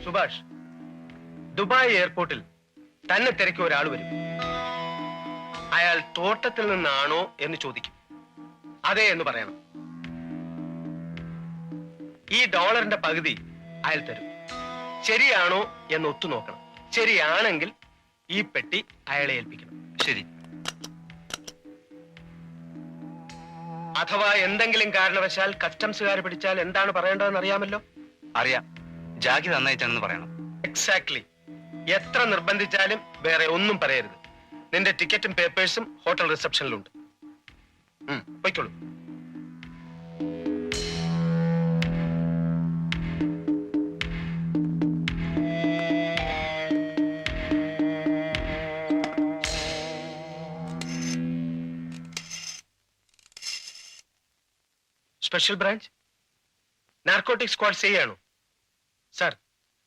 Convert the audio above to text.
Subhash, Dubai എയർപോർട്ടിൽ തന്നെ തിരക്കി ഒരാൾ വരും. അയാൾ തോട്ടത്തിൽ നിന്നാണോ എന്ന് ചോദിക്കും. അതെ എന്ന് പറയണം. ഈ ഡോളറിന്റെ പകുതി അയാൾ തരും. ശരിയാണോ എന്ന് ഒത്തുനോക്കണം. ശരിയാണെങ്കിൽ ഈ പെട്ടി അയാളെ ഏൽപ്പിക്കണം. ശരി. അഥവാ എന്തെങ്കിലും കാരണവശാൽ കസ്റ്റംസുകാർ പിടിച്ചാൽ എന്താണ് പറയേണ്ടതെന്ന് അറിയാമല്ലോ? അറിയാം. ജാക്കി നന്നായിട്ടാണെന്ന് പറയണം. എക്സാക്ട്ലി. എത്ര നിർബന്ധിച്ചാലും വേറെ ഒന്നും പറയരുത്. നിന്റെ ടിക്കറ്റും പേപ്പേഴ്സും ഹോട്ടൽ റിസപ്ഷനിലുണ്ട്. പോയിക്കോളൂ. സ്പെഷ്യൽ ബ്രാഞ്ച് നാർക്കോട്ടിക് സ്ക്വാഡ് ചെയ്യാണോ? സാർ,